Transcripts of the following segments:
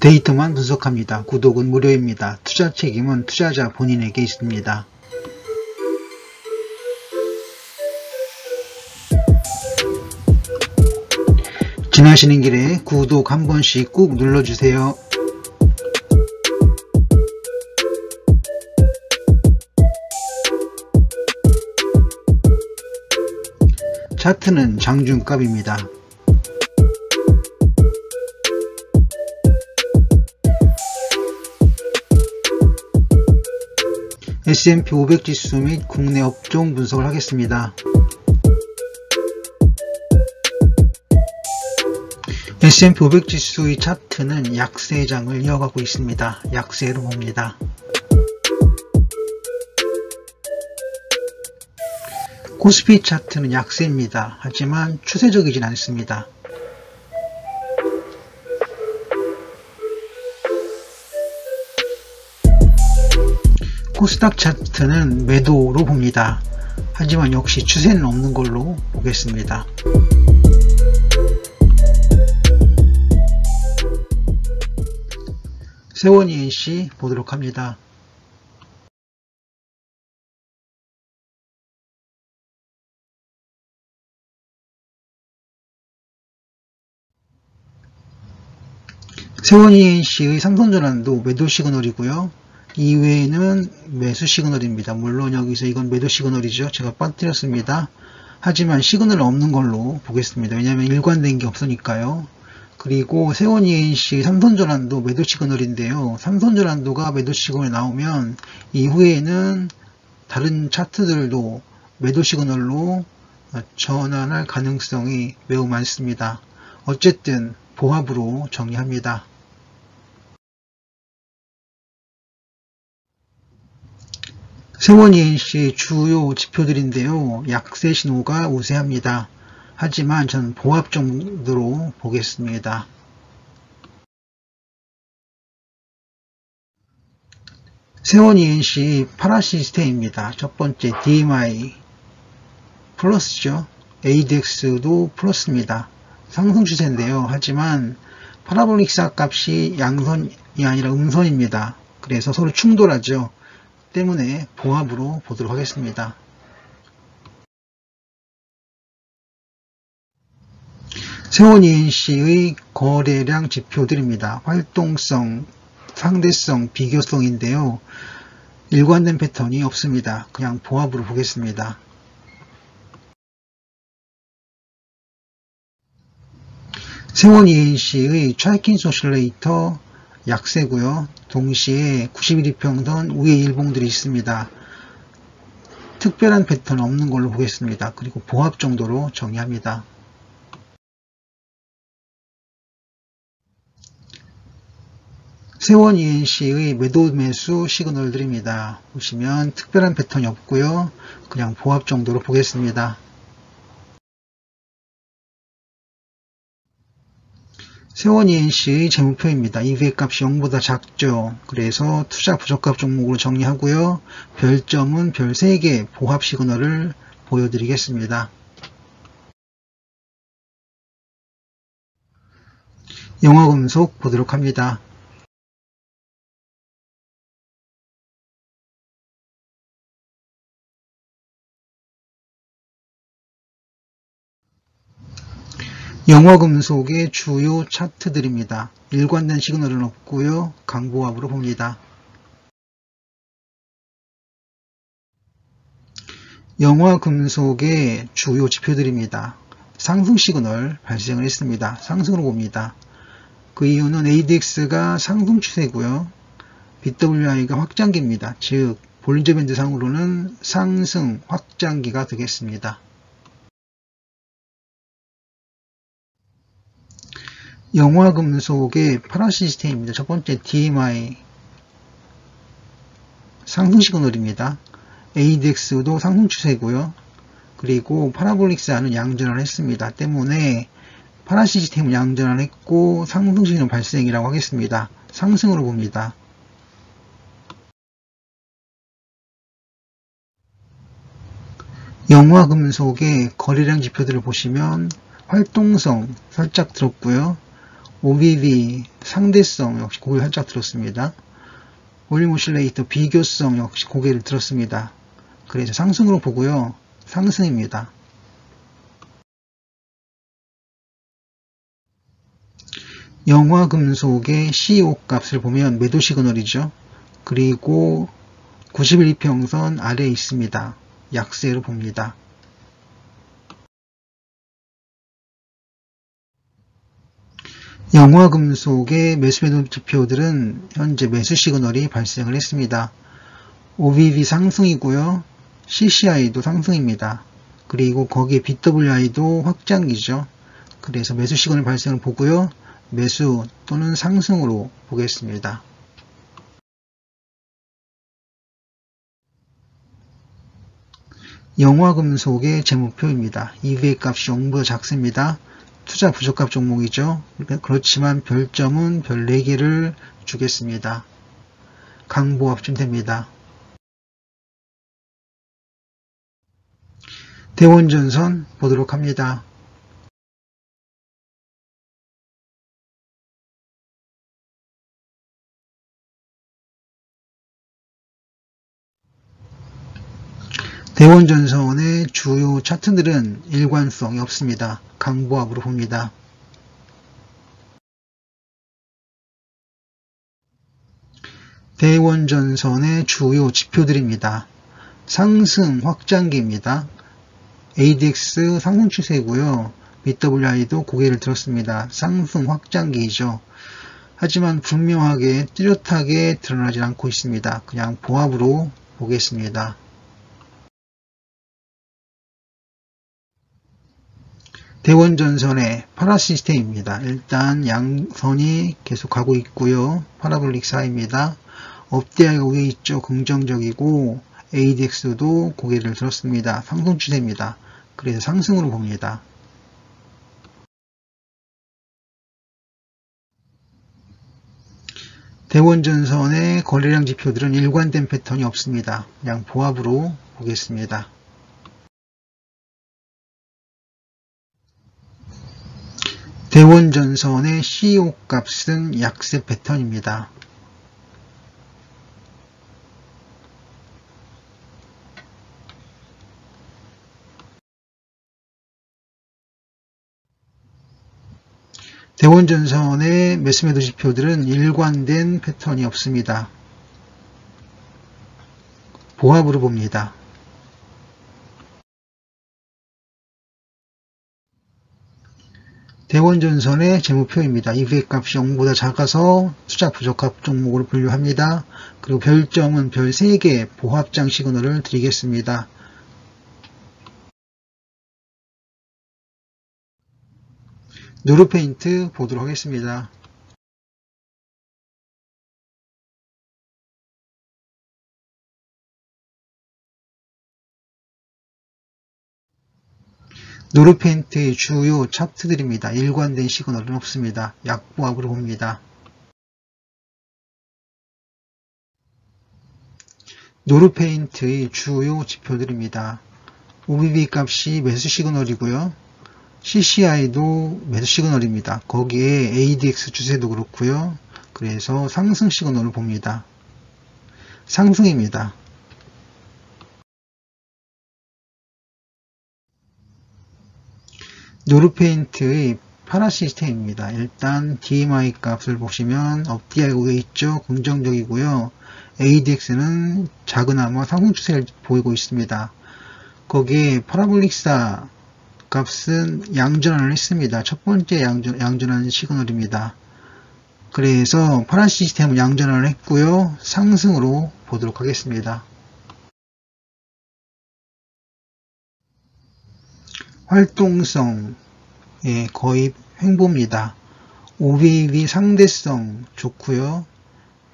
데이터만 분석합니다. 구독은 무료입니다. 투자 책임은 투자자 본인에게 있습니다. 지나시는 길에 구독 한 번씩 꾹 눌러주세요. 차트는 장중값입니다. S&P 500 지수 및 국내 업종 분석을 하겠습니다. S&P 500 지수의 차트는 약세장을 이어가고 있습니다. 약세로 봅니다. 코스피 차트는 약세입니다. 하지만 추세적이진 않습니다. 코스닥 차트는 매도로 봅니다. 하지만 역시 추세는 없는 걸로 보겠습니다. 세원 ENC 보도록 합니다. 세원 ENC의 삼성전환도 매도 시그널이고요. 이외에는 매수 시그널입니다. 물론 여기서 이건 매도 시그널이죠. 제가 빠뜨렸습니다. 하지만 시그널은 없는 걸로 보겠습니다. 왜냐하면 일관된 게 없으니까요. 그리고 세원 ENC 삼성전환도 매도 시그널인데요. 삼성전환도가 매도 시그널이 나오면 이후에는 다른 차트들도 매도 시그널로 전환할 가능성이 매우 많습니다. 어쨌든 보합으로 정리합니다. 세원 ENC 주요 지표들인데요. 약세 신호가 우세합니다. 하지만 저는 보합 정도로 보겠습니다. 세원 ENC 파라 시스템입니다. 첫 번째 DMI 플러스죠. ADX도 플러스입니다. 상승 추세인데요. 하지만 파라볼릭 값이 양선이 아니라 음선입니다. 그래서 서로 충돌하죠. 때문에 보합으로 보도록 하겠습니다. 세원 ENC의 거래량 지표들입니다. 활동성, 상대성, 비교성인데요. 일관된 패턴이 없습니다. 그냥 보합으로 보겠습니다. 세원 ENC의 트래킹 오실레이터 약세고요. 동시에 90일 이평선 위에 일봉들이 있습니다. 특별한 패턴 없는 걸로 보겠습니다. 그리고 보합 정도로 정리합니다. 세원 ENC의 매도 매수 시그널들입니다. 보시면 특별한 패턴이 없고요. 그냥 보합 정도로 보겠습니다. 세원 ENC의 재무표입니다. EVA-값이 0보다 작죠. 그래서 투자 부적합 종목으로 정리하고요. 별점은 별 3개 보합 시그널을 보여드리겠습니다. 영화금속 보도록 합니다. 영화금속의 주요 차트들입니다. 일관된 시그널은 없고요. 강보합으로 봅니다. 영화금속의 주요 지표들입니다. 상승 시그널 발생을 했습니다. 상승으로 봅니다. 그 이유는 ADX가 상승 추세고요. BWI가 확장기입니다. 즉 볼린저 밴드 상으로는 상승 확장기가 되겠습니다. 영화금속의 파라 시스템입니다. 첫 번째 DMI 상승 시그널입니다. ADX도 상승 추세고요. 그리고 파라볼릭스와는 양전환을 했습니다. 때문에 파라 시스템은 양전환을 했고 상승 시그널 발생이라고 하겠습니다. 상승으로 봅니다. 영화금속의 거래량 지표들을 보시면 활동성 살짝 들었고요. OBV 상대성 역시 고개를 살짝 들었습니다. 볼륨 오실레이터 비교성 역시 고개를 들었습니다. 그래서 상승으로 보고요. 상승입니다. 영화금속의 CEO 값을 보면 매도 시그널이죠. 그리고 91이평선 아래에 있습니다. 약세로 봅니다. 영화금속의 매수매도 지표들은 현재 매수 시그널이 발생을 했습니다. OBV 상승이고요. CCI도 상승입니다. 그리고 거기에 BWI도 확장기죠. 그래서 매수 시그널 발생을 보고요. 매수 또는 상승으로 보겠습니다. 영화금속의 재무표입니다. EVA 값이 0보다 작습니다. 투자 부적합 종목이죠. 그렇지만 별점은 별 4개를 주겠습니다. 강보합쯤 됩니다. 대원전선 보도록 합니다. 대원전선의 주요 차트들은 일관성이 없습니다. 강보합으로 봅니다. 대원전선의 주요 지표들입니다. 상승 확장기입니다. ADX 상승 추세고요. BWI도 고개를 들었습니다. 상승 확장기이죠. 하지만 분명하게 뚜렷하게 드러나지 않고 있습니다. 그냥 보합으로 보겠습니다. 대원전선의 파라시스템입니다. 일단 양선이 계속 가고 있고요. 파라볼릭 사이입니다. 업대하가 위에 있죠. 긍정적이고 ADX도 고개를 들었습니다. 상승 추세입니다. 그래서 상승으로 봅니다. 대원전선의 거래량 지표들은 일관된 패턴이 없습니다. 그냥 보합으로 보겠습니다. 대원전선의 CEO 값은 약세 패턴입니다. 대원전선의 매수매도 지표들은 일관된 패턴이 없습니다. 보합으로 봅니다. 대원전선의 재무표입니다. EVA 값이 0보다 작아서 투자 부적합 종목으로 분류합니다. 그리고 별점은 별 3개 보합장 시그널을 드리겠습니다. 누르페인트 보도록 하겠습니다. 노르페인트의 주요 차트들입니다. 일관된 시그널은 없습니다. 약보합으로 봅니다. 노르페인트의 주요 지표들입니다. OBV 값이 매수 시그널이고요. CCI도 매수 시그널입니다. 거기에 ADX 추세도 그렇고요. 그래서 상승 시그널을 봅니다. 상승입니다. 노르페인트의 파라시스템입니다. 일단 DMI 값을 보시면 업DI가 위에 있죠. 긍정적이고요. ADX는 작은아마 상승 추세를 보이고 있습니다. 거기에 파라볼릭사 값은 양전환을 했습니다. 첫 번째 양전환 시그널입니다. 그래서 파라시스템은 양전환을 했고요. 상승으로 보도록 하겠습니다. 활동성 거의 횡보입니다. OBV 상대성 좋고요.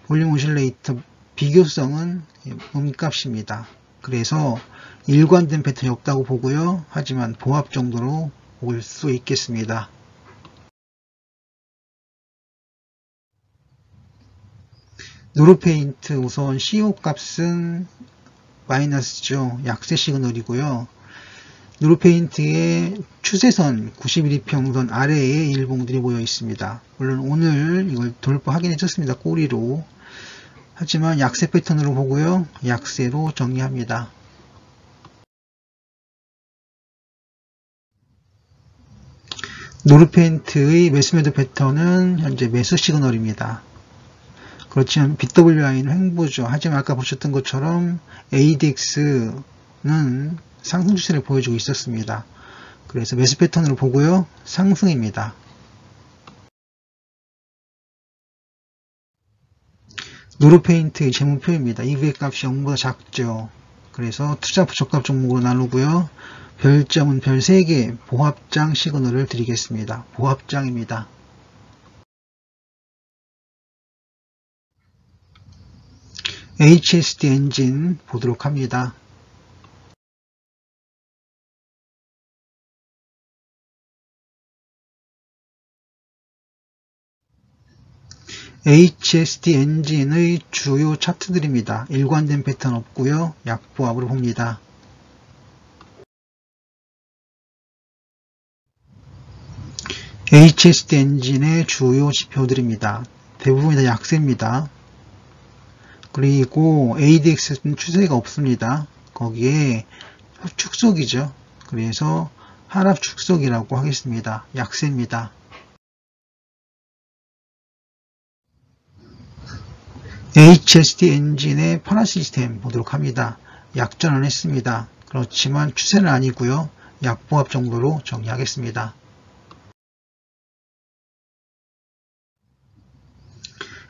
볼륨 오실레이터 비교성은 음값입니다. 그래서 일관된 패턴이 없다고 보고요. 하지만 보합 정도로 볼 수 있겠습니다. 노르페인트 우선 CEO 값은 마이너스죠. 약세 시그널이고요. 누르페인트의 추세선 91이평선 아래에 일봉들이 모여 있습니다. 물론 오늘 이걸 돌파 확인해 줬습니다. 꼬리로. 하지만 약세 패턴으로 보고요. 약세로 정리합니다. 누르페인트의 매수매도 패턴은 현재 매수 시그널입니다. 그렇지만 BWI는 횡보죠. 하지만 아까 보셨던 것처럼 ADX는 상승 추세를 보여주고 있었습니다. 그래서 매수 패턴으로 보고요. 상승입니다. 누르페인트의 재무표입니다. EVA 값이 0보다 작죠. 그래서 투자 부적합 종목으로 나누고요. 별점은 별 3개 보합장 시그널을 드리겠습니다. 보합장입니다. HSD 엔진 보도록 합니다. HSD 엔진의 주요 차트들입니다. 일관된 패턴 없고요. 약보합으로 봅니다. HSD 엔진의 주요 지표들입니다. 대부분이 다 약세입니다. 그리고 ADX는 추세가 없습니다. 거기에 축속이죠. 그래서 하락 축속이라고 하겠습니다. 약세입니다. HSD 엔진의 파라 시스템 보도록 합니다. 약전을 했습니다. 그렇지만 추세는 아니고요. 약보합 정도로 정리하겠습니다.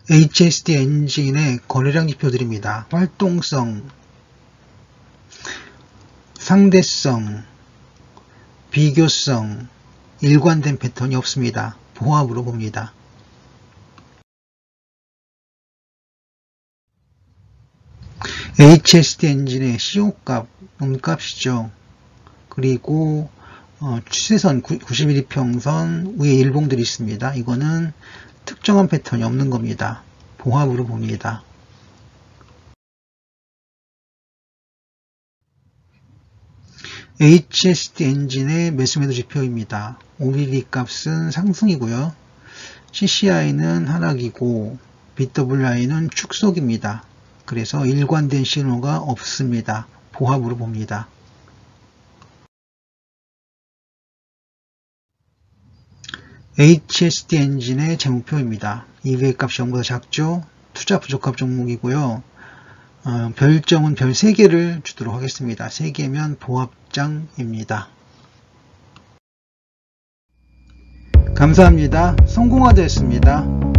HSD 엔진의 거래량 지표들입니다. 활동성, 상대성, 비교성, 일관된 패턴이 없습니다. 보합으로 봅니다. HSD 엔진의 CO값, 음값이죠. 그리고 추세선 91이평선 위에 일봉들이 있습니다. 이거는 특정한 패턴이 없는 겁니다. 보합으로 봅니다. HSD 엔진의 매수매도 지표입니다. OBV 값은 상승이고요. CCI는 하락이고 BWI는 축속입니다. 그래서 일관된 신호가 없습니다. 보합으로 봅니다. HSD 엔진의 재무표입니다. EVA 값이 0보다 작죠. 투자 부적합 종목이고요. 별점은 별 3개를 주도록 하겠습니다. 3개면 보합장입니다. 감사합니다. 성공화되었습니다.